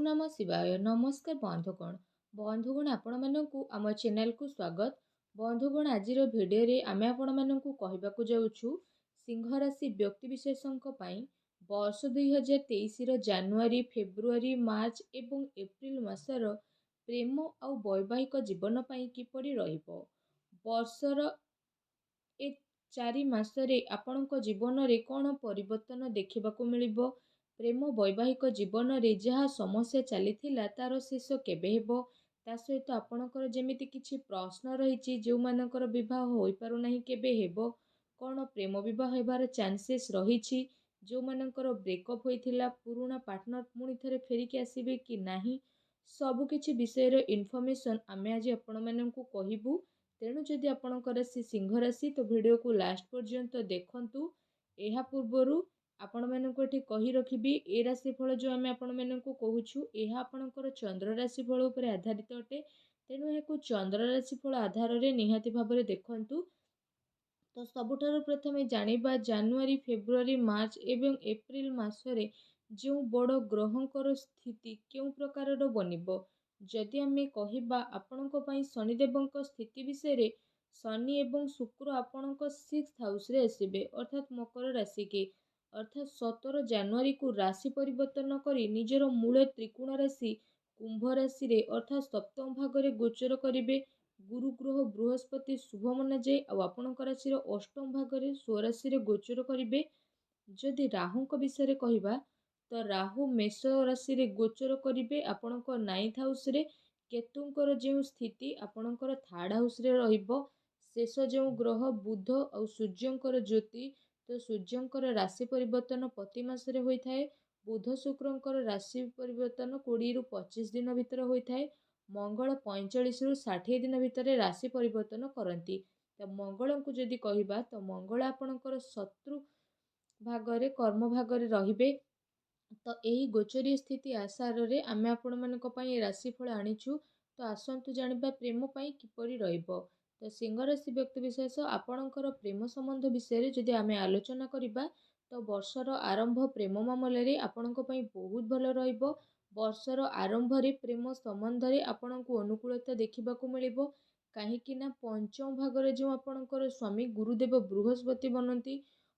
ओम नमः शिवाय नमस्कार बंधुगण आपण मानकु आम चैनल को स्वागत। बंधुगण आजिर भिडियो रे आमे आपण मानकु कहिबाकु जाउछु सिंह राशि व्यक्ति विशेषଙ୍କ ପାଇଁ वर्ष 2023 ର ଜାନୁଆରୀ ଫେब्रुଆରୀ ମାର୍ଚ୍ଚ ଏବଂ ଏପ୍ରିଲ ମାସର ପ୍ରେମ ଆଉ ବୈବାହିକ ଜୀବନ ପାଇଁ କିପରି ରହିବ। ବର୍ଷର ଏ 4 ମାସରେ ଆପଣଙ୍କ ଜୀବନରେ କ'ଣ ପରିବର୍ତ୍ତନ ଦେଖିବାକୁ ମିଳିବ। ପ୍ରେମ ବୈବାହିକ ଜୀବନରେ ଯାହା ସମସ୍ୟା ଚାଲିଥିଲା ତାର ଶେଷ କେବେ ହେବ। ତା ସହିତ ଆପଣଙ୍କର ଯେମିତି କିଛି ପ୍ରଶ୍ନ ରହିଛି ଯେଉଁମାନଙ୍କର ବିବାହ ହୋଇପାରୁନାହିଁ କେବେ ହେବ, କ'ଣ ପ୍ରେମ ବିବାହ ହେବାର ଚାନ୍ସେସ୍ ରହିଛି, ଯେଉଁମାନଙ୍କର ବ୍ରେକଅପ୍ ହୋଇଥିଲା ପୁରୁଣା ପାର୍ଟନର ପୁଣି ଥରେ ଫେରିକି ଆସିବେ କି ନାହିଁ, ସବୁକିଛି ବିଷୟରେ ଇନଫର୍ମେସନ୍ ଆମେ ଆଜି ଆପଣମାନଙ୍କୁ କହିବୁ। ତେଣୁ ଯଦି ଆପଣଙ୍କର ରାଶି ସିଂହ ରାଶି ତ ଭିଡ଼ିଓକୁ ଲାଷ୍ଟ ପର୍ଯ୍ୟନ୍ତ ଦେଖନ୍ତୁ। ଏହା ପୂର୍ବରୁ ଆପଣମାନଙ୍କୁ ଏଠି କହି ରଖିବି ଏ ରାଶିଫଳ ଯେଉଁ ଆମେ ଆପଣମାନଙ୍କୁ କହୁଛୁ ଏହା ଆପଣଙ୍କର ଚନ୍ଦ୍ର ରାଶିଫଳ ଉପରେ ଆଧାରିତ ଅଟେ। ତେଣୁ ଏହାକୁ ଚନ୍ଦ୍ର ରାଶିଫଳ ଆଧାରରେ ନିହାତି ଭାବରେ ଦେଖନ୍ତୁ। ତ ସବୁଠାରୁ ପ୍ରଥମେ ଜାଣିବା ଜାନୁଆରୀ ଫେବ୍ରୁଆରୀ ମାର୍ଚ୍ଚ ଏବଂ ଏପ୍ରିଲ ମାସରେ ଯେଉଁ ବଡ଼ ଗ୍ରହଙ୍କର ସ୍ଥିତି କେଉଁ ପ୍ରକାରର ବନିବ। ଯଦି ଆମେ କହିବା ଆପଣଙ୍କ ପାଇଁ ଶନିଦେବଙ୍କ ସ୍ଥିତି ବିଷୟରେ, ଶନି ଏବଂ ଶୁକ୍ର ଆପଣଙ୍କ 6th ହାଉସରେ ଆସିବେ ଅର୍ଥାତ୍ ମକର ରାଶିକି, ଅର୍ଥାତ୍ 17 ଜାନୁଆରୀକୁ ରାଶି ପରିବର୍ତ୍ତନ କରି ନିଜର ମୂଳ ତ୍ରିକୋଣ ରାଶି କୁମ୍ଭ ରାଶିରେ ଅର୍ଥାତ୍ ସପ୍ତମ ଭାଗରେ ଗୋଚର କରିବେ। ଗୁରୁ ଗ୍ରହ ବୃହସ୍ପତି ଶୁଭ ମନାଯାଏ ଆଉ ଆପଣଙ୍କ ରାଶିର ଅଷ୍ଟମ ଭାଗରେ ସ୍ୱରାଶିରେ ଗୋଚର କରିବେ। ଯଦି ରାହୁଙ୍କ ବିଷୟରେ କହିବା ତ ରାହୁ ମେଷ ରାଶିରେ ଗୋଚର କରିବେ ଆପଣଙ୍କ 9th ହାଉସରେ। କେତୁଙ୍କର ଯେଉଁ ସ୍ଥିତି ଆପଣଙ୍କର 3rd ହାଉସରେ ରହିବ। ଶେଷ ଯେଉଁ ଗ୍ରହ ବୁଧ ଆଉ ସୂର୍ଯ୍ୟଙ୍କର ଜ୍ୟୋତି, ତ ସୂର୍ଯ୍ୟଙ୍କର ରାଶି ପରିବର୍ତ୍ତନ ପ୍ରତି ମାସରେ ହୋଇଥାଏ। ବୁଧ ଶୁକ୍ରଙ୍କର ରାଶି ପରିବର୍ତ୍ତନ 20ରୁ 25 ଦିନ ଭିତରେ ହୋଇଥାଏ। ମଙ୍ଗଳ 45ରୁ 60 ଦିନ ଭିତରେ ରାଶି ପରିବର୍ତ୍ତନ କରନ୍ତି। ତ ମଙ୍ଗଳଙ୍କୁ ଯଦି କହିବା ତ ମଙ୍ଗଳ ଆପଣଙ୍କର ଶତ୍ରୁ ଭାଗରେ କର୍ମ ଭାଗରେ ରହିବେ। ତ ଏହି ଗୋଚରୀୟ ସ୍ଥିତି ଆସାରରେ ଆମେ ଆପଣମାନଙ୍କ ପାଇଁ ରାଶିଫଳ ଆଣିଛୁ। ତ ଆସନ୍ତୁ ଜାଣିବା ପ୍ରେମ ପାଇଁ କିପରି ରହିବ। ତ ସିଂହ ରାଶି ବ୍ୟକ୍ତି ବିଶେଷ ଆପଣଙ୍କର ପ୍ରେମ ସମ୍ବନ୍ଧ ବିଷୟରେ ଯଦି ଆମେ ଆଲୋଚନା କରିବା ତ ବର୍ଷର ଆରମ୍ଭ ପ୍ରେମ ମାମଲାରେ ଆପଣଙ୍କ ପାଇଁ ବହୁତ ଭଲ ରହିବ। ବର୍ଷର ଆରମ୍ଭରେ ପ୍ରେମ ସମ୍ବନ୍ଧରେ ଆପଣଙ୍କୁ ଅନୁକୂଳତା ଦେଖିବାକୁ ମିଳିବ। କାହିଁକି ନା ପଞ୍ଚମ ଭାଗରେ ଯେଉଁ ଆପଣଙ୍କର ସ୍ୱାମୀ ଗୁରୁଦେବ ବୃହସ୍ପତି ବନନ୍ତି,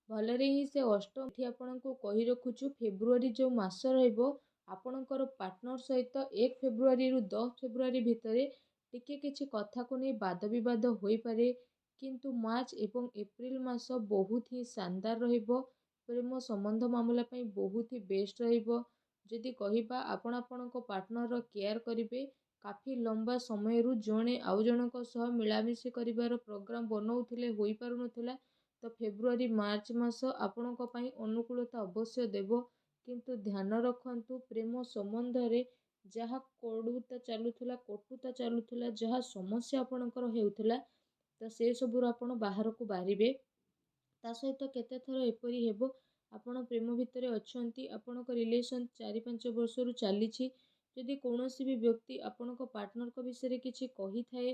ଭଲରେ ହିଁ ସେ ଅଷ୍ଟମ। ଏଠି ଆପଣଙ୍କୁ କହି ରଖୁଛୁ ଫେବ୍ରୁଆରୀ ଯେଉଁ ମାସ ରହିବ ଆପଣଙ୍କର ପାର୍ଟନର ସହିତ 1 ଫେବ୍ରୁଆରୀରୁ 10 ଫେବ୍ରୁଆରୀ ଭିତରେ ଟିକେ କିଛି କଥାକୁ ନେଇ ବାଦ ବିବାଦ ହୋଇପାରେ। କିନ୍ତୁ ମାର୍ଚ୍ଚ ଏବଂ ଏପ୍ରିଲ ମାସ ବହୁତ ହିଁ ଶାନଦାର ରହିବ। ପ୍ରେମ ସମ୍ବନ୍ଧ ମାମଲା ପାଇଁ ବହୁତ ହି ବେଷ୍ଟ ରହିବ। ଯଦି କହିବା ଆପଣ ଆପଣଙ୍କ ପାର୍ଟନରର କେୟାର କରିବେ, କାଫି ଲମ୍ବା ସମୟରୁ ଜଣେ ଆଉ ଜଣଙ୍କ ସହ ମିଳାମିଶି କରିବାର ପ୍ରୋଗ୍ରାମ ବନଉଥିଲେ ହୋଇପାରୁନଥିଲା, ତ ଫେବ୍ରୁଆରୀ ମାର୍ଚ୍ଚ ମାସ ଆପଣଙ୍କ ପାଇଁ ଅନୁକୂଳତା ଅବଶ୍ୟ ଦେବ। କିନ୍ତୁ ଧ୍ୟାନ ରଖନ୍ତୁ ପ୍ରେମ ସମ୍ବନ୍ଧରେ ଯାହା କଟୁତା ଚାଲୁଥିଲା, ଯାହା ସମସ୍ୟା ଆପଣଙ୍କର ହେଉଥିଲା, ତ ସେସବୁରୁ ଆପଣ ବାହାରକୁ ବାହାରିବେ। ତା ସହିତ କେତେଥର ଏପରି ହେବ ଆପଣ ପ୍ରେମ ଭିତରେ ଅଛନ୍ତି, ଆପଣଙ୍କ ରିଲେସନ୍ 4-5 ବର୍ଷରୁ ଚାଲିଛି। ଯଦି କୌଣସି ବି ବ୍ୟକ୍ତି ଆପଣଙ୍କ ପାର୍ଟନରଙ୍କ ବିଷୟରେ କିଛି କହିଥାଏ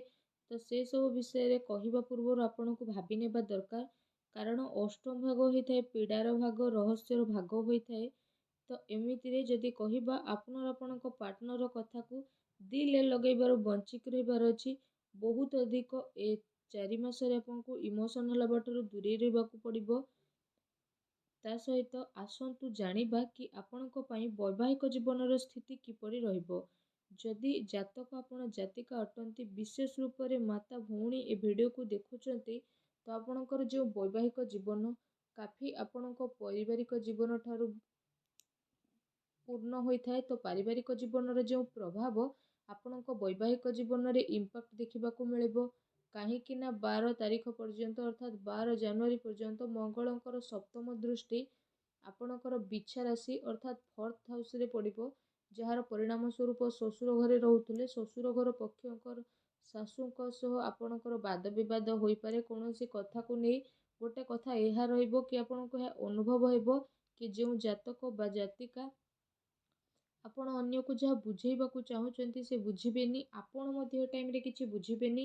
ତ ସେସବୁ ବିଷୟରେ କହିବା ପୂର୍ବରୁ ଆପଣଙ୍କୁ ଭାବି ନେବା ଦରକାର। କାରଣ ଅଷ୍ଟମ ଭାଗ ହୋଇଥାଏ ପୀଡ଼ାର ଭାଗ, ରହସ୍ୟର ଭାଗ ହୋଇଥାଏ। ତ ଏମିତିରେ ଯଦି କହିବା ଆପଣଙ୍କ ପାର୍ଟନର କଥାକୁ ଦିଲରେ ଲଗାଇବାର ବଞ୍ଚିକି ରହିବାର ଅଛି। ବହୁତ ଅଧିକ ଏ 4 ମାସରେ ଆପଣଙ୍କୁ ଇମୋସନାଲ ହେବାଠାରୁ ଦୂରେଇ ରହିବାକୁ ପଡ଼ିବ। ତା ସହିତ ଆସନ୍ତୁ ଜାଣିବା କି ଆପଣଙ୍କ ପାଇଁ ବୈବାହିକ ଜୀବନର ସ୍ଥିତି କିପରି ରହିବ। ଯଦି ଜାତକ ଆପଣ ଜାତିକା ଅଟନ୍ତି, ବିଶେଷ ରୂପରେ ମାତା ଭଉଣୀ ଏ ଭିଡ଼ିଓକୁ ଦେଖୁଛନ୍ତି, ତ ଆପଣଙ୍କର ଯେଉଁ ବୈବାହିକ ଜୀବନ କାଫି ଆପଣଙ୍କ ପାରିବାରିକ ଜୀବନ ଠାରୁ ପୂର୍ଣ୍ଣ ହୋଇଥାଏ, ତ ପାରିବାରିକ ଜୀବନର ଯେଉଁ ପ୍ରଭାବ ଆପଣଙ୍କ ବୈବାହିକ ଜୀବନରେ ଇମ୍ପାକ୍ଟ ଦେଖିବାକୁ ମିଳିବ। କାହିଁକି ନା 12 ତାରିଖ ପର୍ଯ୍ୟନ୍ତ ଅର୍ଥାତ୍ 12 ଜାନୁଆରୀ ପର୍ଯ୍ୟନ୍ତ ମଙ୍ଗଳଙ୍କର ସପ୍ତମ ଦୃଷ୍ଟି ଆପଣଙ୍କର ବିଛା ରାଶି ଅର୍ଥାତ୍ 4th ହାଉସରେ ପଡ଼ିବ, ଯାହାର ପରିଣାମ ସ୍ୱରୂପ ଶ୍ୱଶୁର ଘରେ ରହୁଥିଲେ ଶ୍ୱଶୁର ଘର ପକ୍ଷଙ୍କର ଶାଶୁଙ୍କ ସହ ଆପଣଙ୍କର ବାଦ ବିବାଦ ହୋଇପାରେ। କୌଣସି କଥାକୁ ନେଇ ଗୋଟେ କଥା ଏହା ରହିବ କି ଆପଣଙ୍କୁ ଏହା ଅନୁଭବ ହେବ କି ଯେଉଁ ଜାତକ ବା ଜାତିକା ଆପଣ ଅନ୍ୟକୁ ଯାହା ବୁଝେଇବାକୁ ଚାହୁଁଛନ୍ତି ସେ ବୁଝିବେନି, ଆପଣ ମଧ୍ୟ ଏ ଟାଇମରେ କିଛି ବୁଝିବେନି,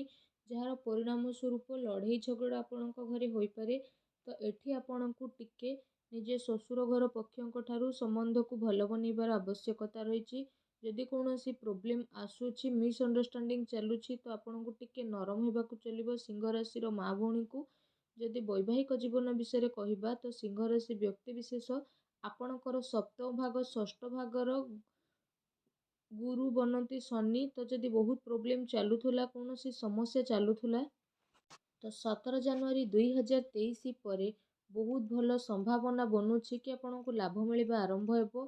ଯାହାର ପରିଣାମ ସ୍ୱରୂପ ଲଢ଼େଇ ଝଗଡ଼ା ଆପଣଙ୍କ ଘରେ ହୋଇପାରେ। ତ ଏଠି ଆପଣଙ୍କୁ ଟିକେ ନିଜ ଶ୍ୱଶୁର ଘର ପକ୍ଷଙ୍କ ଠାରୁ ସମ୍ବନ୍ଧକୁ ଭଲ ବନେଇବାର ଆବଶ୍ୟକତା ରହିଛି। ଯଦି କୌଣସି ପ୍ରୋବ୍ଲେମ୍ ଆସୁଛି, ମିସ୍ଅଣ୍ଡରଷ୍ଟାଣ୍ଡିଂ ଚାଲୁଛି, ତ ଆପଣଙ୍କୁ ଟିକେ ନରମ ହେବାକୁ ଚଳିବ ସିଂହ ରାଶିର ମା ଭଉଣୀଙ୍କୁ। ଯଦି ବୈବାହିକ ଜୀବନ ବିଷୟରେ କହିବା, ତ ସିଂହ ରାଶି ବ୍ୟକ୍ତିବିଶେଷ ଆପଣଙ୍କର ସପ୍ତମ ଭାଗ ଷଷ୍ଠ ଭାଗର ଗୁରୁ ବନନ୍ତି ଶନି। ତ ଯଦି ବହୁତ ପ୍ରୋବ୍ଲେମ୍ ଚାଲୁଥିଲା, କୌଣସି ସମସ୍ୟା ଚାଲୁଥିଲା, ତ 17 ଜାନୁଆରୀ 2023 ପରେ ବହୁତ ଭଲ ସମ୍ଭାବନା ବନୁଛି କି ଆପଣଙ୍କୁ ଲାଭ ମିଳିବା ଆରମ୍ଭ ହେବ।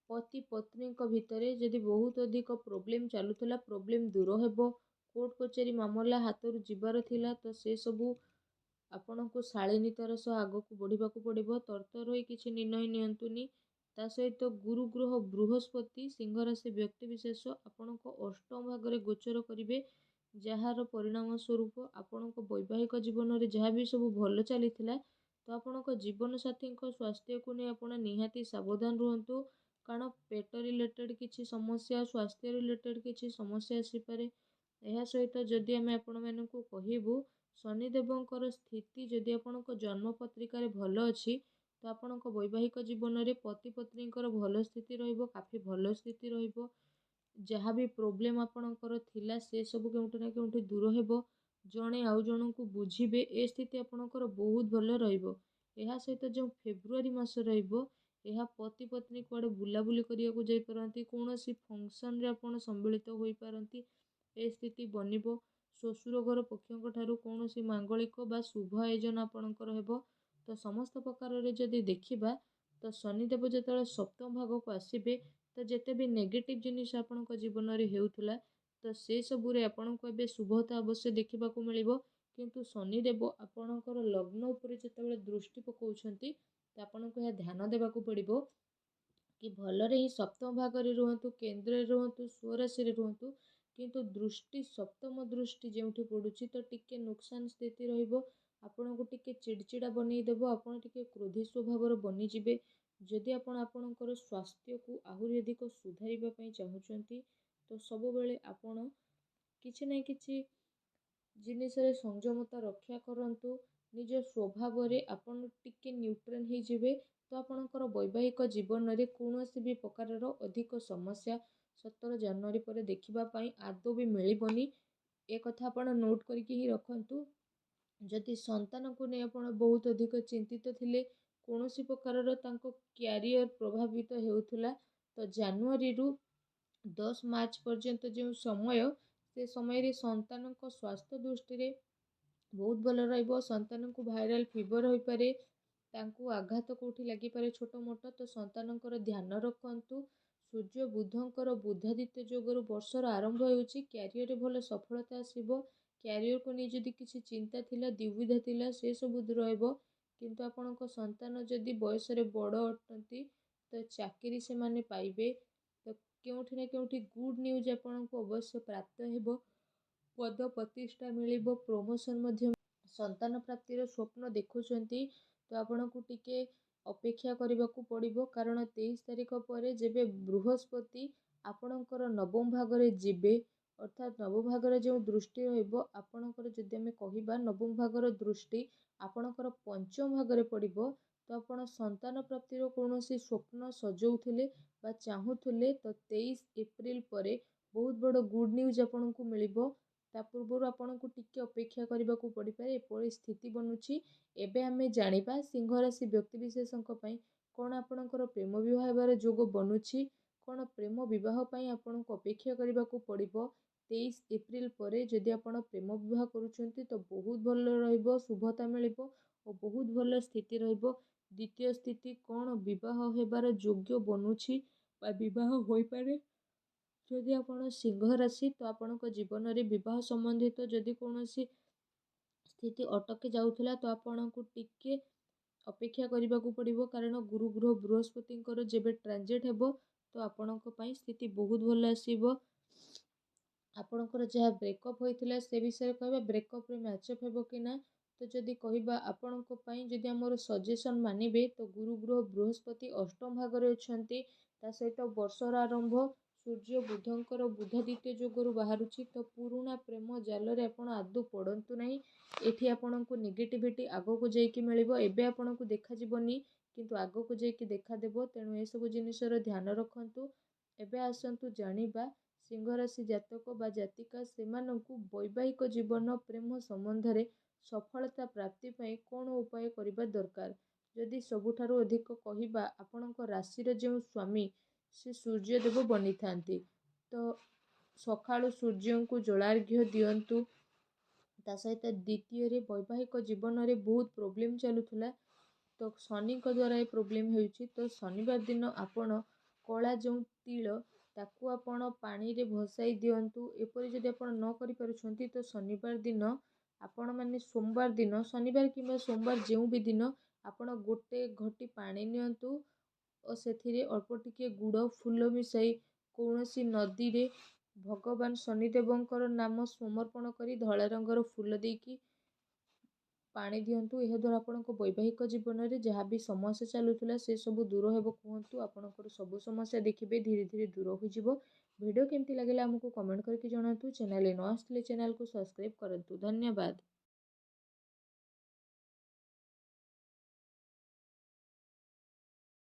ପତି ପତ୍ନୀଙ୍କ ଭିତରେ ଯଦି ବହୁତ ଅଧିକ ପ୍ରୋବ୍ଲେମ୍ ଚାଲୁଥିଲା, ପ୍ରୋବ୍ଲେମ୍ ଦୂର ହେବ। କୋର୍ଟ କଚେରୀ ମାମଲା ହାତରୁ ଯିବାର ଥିଲା, ତ ସେସବୁ ଆପଣଙ୍କୁ ଶାଳୀନତାର ସହ ଆଗକୁ ବଢ଼ିବାକୁ ପଡ଼ିବ। ତରତର ହୋଇ କିଛି ନିର୍ଣ୍ଣୟ ନିଅନ୍ତୁନି। ତା ସହିତ ଗୁରୁ ଗ୍ରହ ବୃହସ୍ପତି ସିଂହ ରାଶି ବ୍ୟକ୍ତିବିଶେଷ ଆପଣଙ୍କ ଅଷ୍ଟମ ଭାଗରେ ଗୋଚର କରିବେ, ଯାହାର ପରିଣାମ ସ୍ୱରୂପ ଆପଣଙ୍କ ବୈବାହିକ ଜୀବନରେ ଯାହା ବି ସବୁ ଭଲ ଚାଲିଥିଲା, ତ ଆପଣଙ୍କ ଜୀବନସାଥୀଙ୍କ ସ୍ୱାସ୍ଥ୍ୟକୁ ନେଇ ଆପଣ ନିହାତି ସାବଧାନ ରୁହନ୍ତୁ। କାରଣ ପେଟ ରିଲେଟେଡ୍ କିଛି ସମସ୍ୟା, ସ୍ୱାସ୍ଥ୍ୟ ରିଲେଟେଡ୍ କିଛି ସମସ୍ୟା ଆସିପାରେ। ଏହା ସହିତ ଯଦି ଆମେ ଆପଣମାନଙ୍କୁ କହିବୁ, ଶନିଦେବଙ୍କର ସ୍ଥିତି ଯଦି ଆପଣଙ୍କ ଜନ୍ମ ପତ୍ରିକାରେ ଭଲ ଅଛି, ତ ଆପଣଙ୍କ ବୈବାହିକ ଜୀବନରେ ପତି ପତ୍ନୀଙ୍କର ଭଲ ସ୍ଥିତି ରହିବ, କାଫି ଭଲ ସ୍ଥିତି ରହିବ। ଯାହା ବି ପ୍ରୋବ୍ଲେମ୍ ଆପଣଙ୍କର ଥିଲା, ସେ ସବୁ କେଉଁଠି ନା କେଉଁଠି ଦୂର ହେବ। ଜଣେ ଆଉ ଜଣଙ୍କୁ ବୁଝିବେ, ଏ ସ୍ଥିତି ଆପଣଙ୍କର ବହୁତ ଭଲ ରହିବ। ଏହା ସହିତ ଯେଉଁ ଫେବୃଆରୀ ମାସ ରହିବ, ଏହା ପତି ପତ୍ନୀ କୁଆଡ଼େ ବୁଲାବୁଲି କରିବାକୁ ଯାଇପାରନ୍ତି, କୌଣସି ଫଙ୍କସନ୍ରେ ଆପଣ ସମ୍ମିଳିତ ହୋଇପାରନ୍ତି, ଏ ସ୍ଥିତି ବନିବ। ଶ୍ୱଶୁର ଘର ପକ୍ଷଙ୍କ ଠାରୁ କୌଣସି ମାଙ୍ଗଳିକ ବା ଶୁଭ ଆୟୋଜନ ଆପଣଙ୍କର ହେବ। ତ ସମସ୍ତ ପ୍ରକାରରେ ଯଦି ଦେଖିବା, ତ ଶନିଦେବ ଯେତେବେଳେ ସପ୍ତମ ଭାଗକୁ ଆସିବେ, ତ ଯେତେ ବି ନେଗେଟିଭ୍ ଜିନିଷ ଆପଣଙ୍କ ଜୀବନରେ ହେଉଥିଲା, ତ ସେସବୁରେ ଆପଣଙ୍କୁ ଏବେ ଶୁଭତା ଅବଶ୍ୟ ଦେଖିବାକୁ ମିଳିବ। କିନ୍ତୁ ଶନିଦେବ ଆପଣଙ୍କର ଲଗ୍ନ ଉପରେ ଯେତେବେଳେ ଦୃଷ୍ଟି ପକାଉଛନ୍ତି, ତ ଆପଣଙ୍କୁ ଏହା ଧ୍ୟାନ ଦେବାକୁ ପଡ଼ିବ କି ଭଲରେ ହିଁ ସପ୍ତମ ଭାଗରେ ରୁହନ୍ତୁ, କେନ୍ଦ୍ରରେ ରୁହନ୍ତୁ, ସ୍ୱରାଶିରେ ରୁହନ୍ତୁ। କିନ୍ତୁ ଦୃଷ୍ଟି ସପ୍ତମ ଦୃଷ୍ଟି ଯେଉଁଠି ପଡ଼ୁଛି, ତ ଟିକେ ନୁକସାନ ସ୍ଥିତି ରହିବ। ଆପଣଙ୍କୁ ଟିକେ ଚିଡ଼ଚିଡ଼ା ବନେଇଦେବ, ଆପଣ ଟିକେ କ୍ରୋଧୀ ସ୍ୱଭାବର ବନିଯିବେ। ଯଦି ଆପଣ ଆପଣଙ୍କର ସ୍ୱାସ୍ଥ୍ୟକୁ ଆହୁରି ଅଧିକ ସୁଧାରିବା ପାଇଁ ଚାହୁଁଛନ୍ତି, ତ ସବୁବେଳେ ଆପଣ କିଛି ନା କିଛି ଜିନିଷରେ ସଂଯମତା ରକ୍ଷା କରନ୍ତୁ। ନିଜ ସ୍ୱଭାବରେ ଆପଣ ଟିକେ ନ୍ୟୁଟ୍ରାଲ୍ ହେଇଯିବେ, ତ ଆପଣଙ୍କର ବୈବାହିକ ଜୀବନରେ କୌଣସି ବି ପ୍ରକାରର ଅଧିକ ସମସ୍ୟା 17 ଜାନୁଆରୀ ପରେ ଦେଖିବା ପାଇଁ ଆଦୌ ବି ମିଳିବନି। ଏ କଥା ଆପଣ ନୋଟ୍ କରିକି ହିଁ ରଖନ୍ତୁ। ଯଦି ସନ୍ତାନକୁ ନେଇ ଆପଣ ବହୁତ ଅଧିକ ଚିନ୍ତିତ ଥିଲେ, କୌଣସି ପ୍ରକାରର ତାଙ୍କ କ୍ୟାରିୟର ପ୍ରଭାବିତ ହେଉଥିଲା, ତ ଜାନୁଆରୀରୁ 10 ମାର୍ଚ୍ଚ ପର୍ଯ୍ୟନ୍ତ ଯେଉଁ ସମୟ, ସେ ସମୟରେ ସନ୍ତାନଙ୍କ ସ୍ୱାସ୍ଥ୍ୟ ଦୃଷ୍ଟିରେ ବହୁତ ଭଲ ରହିବ। ସନ୍ତାନଙ୍କୁ ଭାଇରାଲ ଫିଭର ହୋଇପାରେ, ତାଙ୍କୁ ଆଘାତ କେଉଁଠି ଲାଗିପାରେ ଛୋଟ ମୋଟ, ତ ସନ୍ତାନଙ୍କର ଧ୍ୟାନ ରଖନ୍ତୁ। ସୂର୍ଯ୍ୟ ବୁଧଙ୍କର ବୁଧାଦିତ୍ୟ ଯୋଗରୁ ବର୍ଷର ଆରମ୍ଭ ହେଉଛି, କ୍ୟାରିୟରରେ ଭଲ ସଫଳତା ଆସିବ। କ୍ୟାରିୟରକୁ ନେଇ ଯଦି କିଛି ଚିନ୍ତା ଥିଲା, ଦ୍ୱିବିଧା ଥିଲା, ସେସବୁ ଦୂର ହେବ। କିନ୍ତୁ ଆପଣଙ୍କ ସନ୍ତାନ ଯଦି ବୟସରେ ବଡ଼ ଅଟନ୍ତି, ତ ଚାକିରି ସେମାନେ ପାଇବେ। ତ କେଉଁଠି ନା କେଉଁଠି ଗୁଡ୍ ନ୍ୟୁଜ୍ ଆପଣଙ୍କୁ ଅବଶ୍ୟ ପ୍ରାପ୍ତ ହେବ। ପଦ ପ୍ରତିଷ୍ଠା ମିଳିବ, ପ୍ରମୋସନ୍ ମଧ୍ୟ। ସନ୍ତାନ ପ୍ରାପ୍ତିର ସ୍ୱପ୍ନ ଦେଖୁଛନ୍ତି, ତ ଆପଣଙ୍କୁ ଟିକେ ଅପେକ୍ଷା କରିବାକୁ ପଡ଼ିବ। କାରଣ 23 ତାରିଖ ପରେ ଯେବେ ବୃହସ୍ପତି ଆପଣଙ୍କର ନବମ ଭାଗରେ ଯିବେ, ଅର୍ଥାତ୍ ନବମ ଭାଗରେ ଯେଉଁ ଦୃଷ୍ଟି ରହିବ, ଆପଣଙ୍କର ଯଦି ଆମେ କହିବା ନବମ ଭାଗର ଦୃଷ୍ଟି ଆପଣଙ୍କର ପଞ୍ଚମ ଭାଗରେ ପଡ଼ିବ, ତ ଆପଣ ସନ୍ତାନ ପ୍ରାପ୍ତିର କୌଣସି ସ୍ୱପ୍ନ ସଜଉଥିଲେ ବା ଚାହୁଁଥିଲେ, ତ 23 ଏପ୍ରିଲ ପରେ ବହୁତ ବଡ଼ ଗୁଡ୍ ନ୍ୟୁଜ୍ ଆପଣଙ୍କୁ ମିଳିବ। ତା ପୂର୍ବରୁ ଆପଣଙ୍କୁ ଟିକେ ଅପେକ୍ଷା କରିବାକୁ ପଡ଼ିପାରେ, ଏପରି ସ୍ଥିତି ବନୁଛି। ଏବେ ଆମେ ଜାଣିବା ସିଂହ ରାଶି ବ୍ୟକ୍ତିବିଶେଷଙ୍କ ପାଇଁ କ'ଣ ଆପଣଙ୍କର ପ୍ରେମ ବିବାହ ହେବାର ଯୋଗ ବନୁଛି, କ'ଣ ପ୍ରେମ ବିବାହ ପାଇଁ ଆପଣଙ୍କୁ ଅପେକ୍ଷା କରିବାକୁ ପଡ଼ିବ। 23 ଏପ୍ରିଲ ପରେ ଯଦି ଆପଣ ପ୍ରେମ ବିବାହ କରୁଛନ୍ତି, ତ ବହୁତ ଭଲ ରହିବ, ଶୁଭତା ମିଳିବ ଓ ବହୁତ ଭଲ ସ୍ଥିତି ରହିବ। ଦ୍ୱିତୀୟ ସ୍ଥିତି କ'ଣ ବିବାହ ହେବାର ଯୋଗ୍ୟ ବନୁଛି ବା ବିବାହ ହୋଇପାରେ। ଯଦି ଆପଣ ସିଂହ ରାଶି, ତ ଆପଣଙ୍କ ଜୀବନରେ ବିବାହ ସମ୍ବନ୍ଧିତ ଯଦି କୌଣସି ସ୍ଥିତି ଅଟକି ଯାଉଥିଲା, ତ ଆପଣଙ୍କୁ ଟିକେ ଅପେକ୍ଷା କରିବାକୁ ପଡ଼ିବ। କାରଣ ଗୁରୁ ଗ୍ରହ ବୃହସ୍ପତିଙ୍କର ଯେବେ ଟ୍ରାନଜିଟ୍ ହେବ, ତ ଆପଣଙ୍କ ପାଇଁ ସ୍ଥିତି ବହୁତ ଭଲ ଆସିବ। ଆପଣଙ୍କର ଯାହା ବ୍ରେକଅପ୍ ହୋଇଥିଲା, ସେ ବିଷୟରେ କହିବା। ବ୍ରେକଅପ୍ରେ ମ୍ୟାଚଅପ୍ ହେବ କି ନା, ତ ଯଦି କହିବା ଆପଣଙ୍କ ପାଇଁ, ଯଦି ଆମର ସଜେସନ୍ ମାନିବେ, ତ ଗୁରୁ ଗ୍ରହ ବୃହସ୍ପତି ଅଷ୍ଟମ ଭାଗରେ ଅଛନ୍ତି। ତା ସହିତ ବର୍ଷର ଆରମ୍ଭ ସୂର୍ଯ୍ୟ ବୁଧଙ୍କର ବୁଧାଦିତ୍ୟ ଯୋଗରୁ ବାହାରୁଛି, ତ ପୁରୁଣା ପ୍ରେମ ଜାଲରେ ଆପଣ ଆଦୌ ପଡ଼ନ୍ତୁ ନାହିଁ। ଏଠି ଆପଣଙ୍କୁ ନେଗେଟିଭିଟି ଆଗକୁ ଯାଇକି ମିଳିବ, ଏବେ ଆପଣଙ୍କୁ ଦେଖାଯିବନି, କିନ୍ତୁ ଆଗକୁ ଯାଇକି ଦେଖାଦେବ। ତେଣୁ ଏସବୁ ଜିନିଷର ଧ୍ୟାନ ରଖନ୍ତୁ। ଏବେ ଆସନ୍ତୁ ଜାଣିବା ସିଂହ ରାଶି ଜାତକ ବା ଜାତିକା ସେମାନଙ୍କୁ ବୈବାହିକ ଜୀବନ ପ୍ରେମ ସମ୍ବନ୍ଧରେ ସଫଳତା ପ୍ରାପ୍ତି ପାଇଁ କ'ଣ ଉପାୟ କରିବା ଦରକାର। ଯଦି ସବୁଠାରୁ ଅଧିକ କହିବା ଆପଣଙ୍କ ରାଶିର ଯେଉଁ ସ୍ୱାମୀ ସେ ସୂର୍ଯ୍ୟଦେବ ବନିଥାନ୍ତି, ତ ସକାଳୁ ସୂର୍ଯ୍ୟଙ୍କୁ ଜଳାର୍ଘ୍ୟ ଦିଅନ୍ତୁ। ତା ସହିତ ଦ୍ୱିତୀୟରେ ବୈବାହିକ ଜୀବନରେ ବହୁତ ପ୍ରୋବ୍ଲେମ୍ ଚାଲୁଥିଲା, ତ ଶନିଙ୍କ ଦ୍ୱାରା ଏ ପ୍ରୋବ୍ଲେମ୍ ହେଉଛି। ତ ଶନିବାର ଦିନ ଆପଣ କଳା ଯେଉଁ ତିଳ ତାକୁ ଆପଣ ପାଣିରେ ଭସାଇ ଦିଅନ୍ତୁ। ଏପରି ଯଦି ଆପଣ ନ କରିପାରୁଛନ୍ତି ତ ଶନିବାର ଦିନ ଆପଣମାନେ ସୋମବାର ଦିନ, ଶନିବାର କିମ୍ବା ସୋମବାର ଯେଉଁ ବି ଦିନ ଆପଣ ଗୋଟେ ଘଟି ପାଣି ନିଅନ୍ତୁ ଓ ସେଥିରେ ଅଳ୍ପ ଟିକେ ଗୁଡ଼ ଫୁଲ ମିଶାଇ କୌଣସି ନଦୀରେ ଭଗବାନ ଶନିଦେବଙ୍କର ନାମ ସମର୍ପଣ କରି ଧଳା ରଙ୍ଗର ଫୁଲ ଦେଇକି ପାଣି ଦିଅନ୍ତୁ। ଏହାଦ୍ୱାରା ଆପଣଙ୍କ ବୈବାହିକ ଜୀବନରେ ଯାହା ବି ସମସ୍ୟା ଚାଲୁଥିଲା ସେ ସବୁ ଦୂର ହେବ କୁହନ୍ତୁ। ଆପଣଙ୍କର ସବୁ ସମସ୍ୟା ଦେଖିବେ ଧୀରେ ଧୀରେ ଦୂର ହୋଇଯିବ। ଭିଡ଼ିଓ କେମିତି ଲାଗିଲା ଆମକୁ କମେଣ୍ଟ କରିକି ଜଣାନ୍ତୁ। ଚ୍ୟାନେଲରେ ନ ଆସିଥିଲେ ଚ୍ୟାନେଲକୁ ସବସ୍କ୍ରାଇବ୍ କରନ୍ତୁ। ଧନ୍ୟବାଦ।